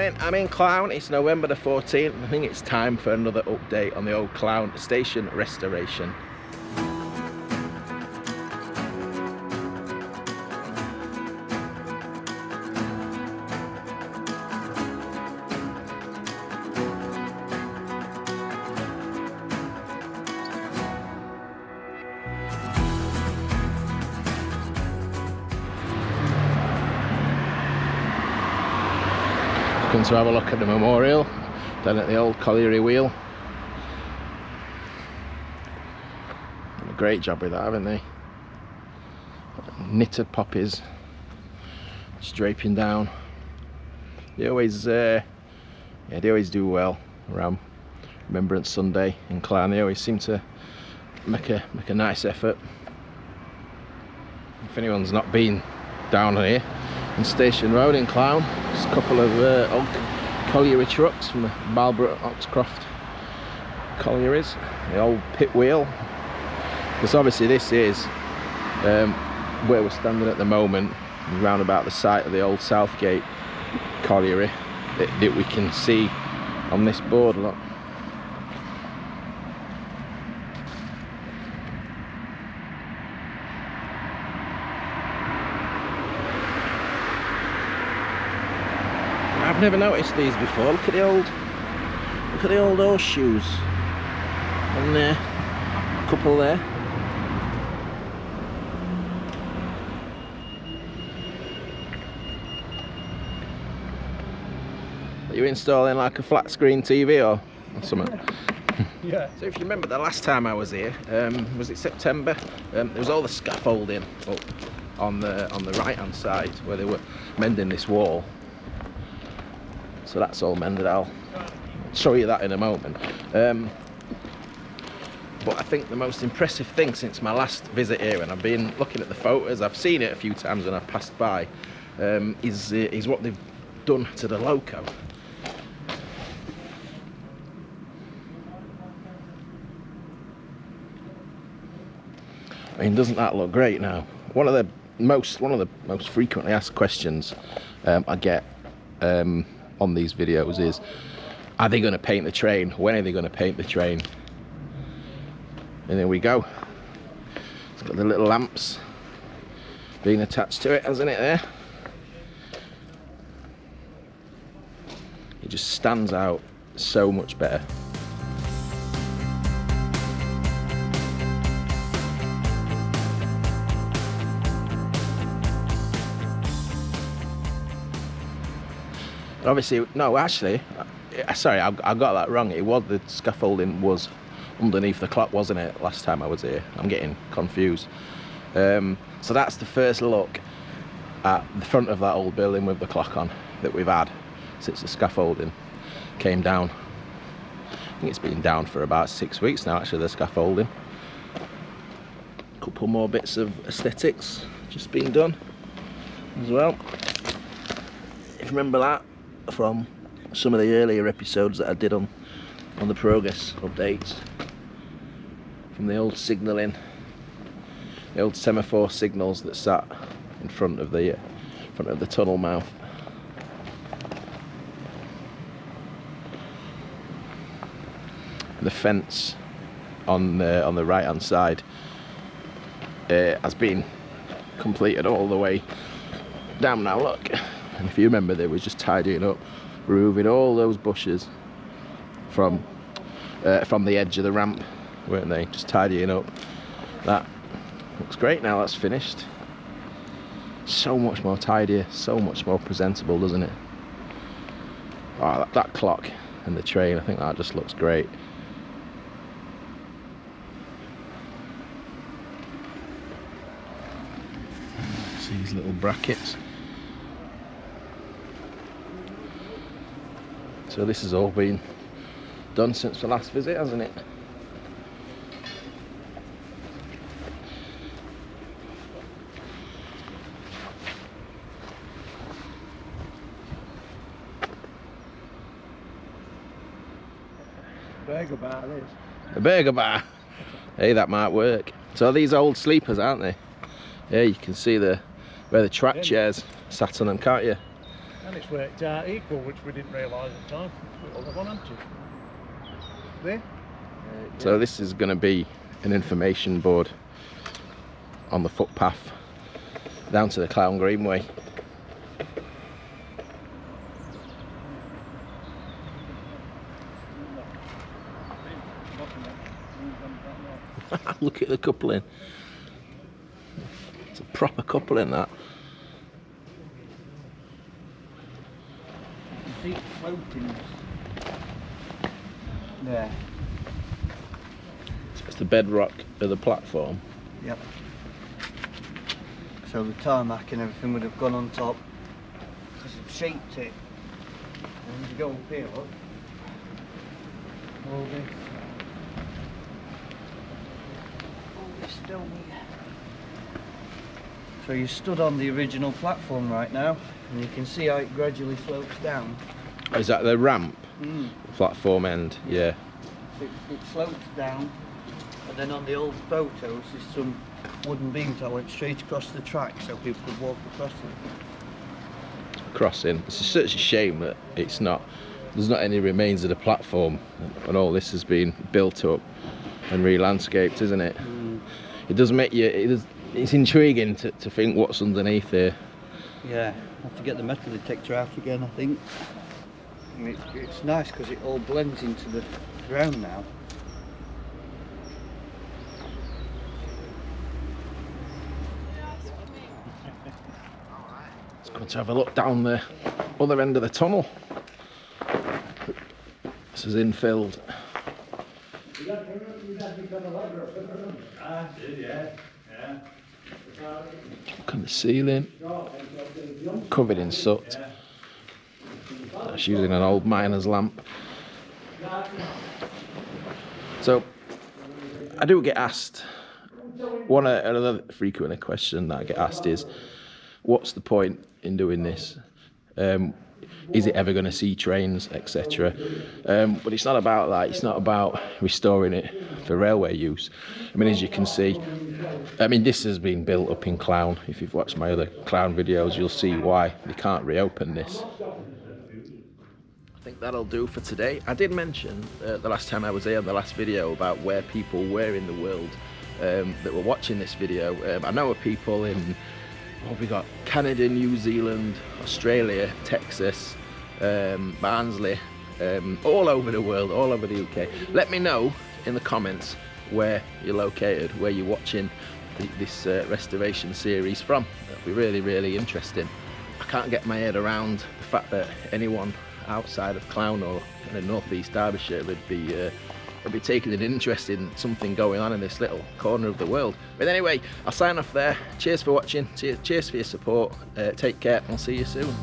morning, I'm in Clowne. It's November the 14th. I think it's time for another update on the old Clowne station restoration. Come to have a look at the memorial down at the old colliery wheel. Done a great job with that, haven't they? Knitted poppies just draping down. They always do well around Remembrance Sunday in Clowne. They always seem to make a nice effort. If anyone's not been down here on Station Road in Clowne, there's a couple of old colliery trucks from the Marlborough Oxcroft collieries, the old pit wheel, because obviously this is where we're standing at the moment, round about the site of the old Southgate colliery that we can see on this board. Look. I've never noticed these before. Look at the old horseshoes, and there, a couple there. Are you installing like a flat screen TV or something? Yeah. So if you remember the last time I was here, was it September? There was all the scaffolding up on the right hand side where they were mending this wall. So that's all mended. I'll show you that in a moment. But I think the most impressive thing since my last visit here, and I've been looking at the photos, I've seen it a few times when I've passed by, is what they've done to the loco. I mean, doesn't that look great now? One of the most frequently asked questions I get on these videos is, are they going to paint the train? When are they going to paint the train? And there we go. It's got the little lamps being attached to it, hasn't it, there? It just stands out so much better. Obviously, no, actually, sorry, I got that wrong. It was, the scaffolding was underneath the clock, wasn't it, last time I was here? I'm getting confused. So that's the first look at the front of that old building with the clock on that we've had since the scaffolding came down. I think it's been down for about 6 weeks now, actually, the scaffolding. A couple more bits of aesthetics just been done as well. If you remember that from some of the earlier episodes that I did on the progress updates, from the old signalling, the old semaphore signals that sat in front of the tunnel mouth. The fence on the right hand side has been completed all the way down now, look. And if you remember, they were just tidying up, removing all those bushes from the edge of the ramp, weren't they? Just tidying up. That looks great now, that's finished. So much more tidier, so much more presentable, doesn't it? Oh, that clock and the train, I think that just looks great. See these little brackets. So this has all been done since the last visit, hasn't it? Burger bar, this. A burger bar. Hey, that might work. So these old sleepers, aren't they? Yeah, you can see where the track chairs sat on them, can't you? And it's worked out equal, which we didn't realise at the time. We'll have one, haven't you? There? So this is going to be an information board on the footpath down to the Clowne Greenway. Look at the coupling. It's a proper coupling, that. You see it floating there. So it's the bedrock of the platform. Yep. So the tarmac and everything would have gone on top because it shaped it. And when you go up here, look. All this stone here. So you stood on the original platform right now, and you can see how it gradually slopes down. Is that the ramp? The platform end, yeah. It slopes down, and then on the old photos there's some wooden beams that went straight across the track so people could walk across it. Crossing. It's such a shame that it's not. There's not any remains of the platform, and all this has been built up and re-landscaped, isn't it? It does make you. It's intriguing to think what's underneath here. Yeah, I have to get the metal detector out again, I think. And it's nice because it all blends into the ground now. Let's go to have a look down the other end of the tunnel. This is infilled. Look at the ceiling, covered in soot. That's using an old miner's lamp. So I do get asked, another frequent question that I get asked is, what's the point in doing this? Is it ever going to see trains, etc.? But it's not about that. It's not about restoring it for railway use. I mean, as you can see, this has been built up in Clowne. If you've watched my other Clowne videos, you'll see why they can't reopen this. I think that'll do for today. I did mention the last time I was here, in the last video, about where people were in the world that were watching this video. I know of people in, we got Canada, New Zealand, Australia, Texas, Barnsley, all over the world, all over the UK. Let me know in the comments where you're located, where you're watching this restoration series from. That'll be really, really interesting. I can't get my head around the fact that anyone outside of Clowne or kind of northeast Derbyshire would be taking an interest in something going on in this little corner of the world. But anyway, I'll sign off there. Cheers for watching. Cheers for your support. Take care. I'll see you soon.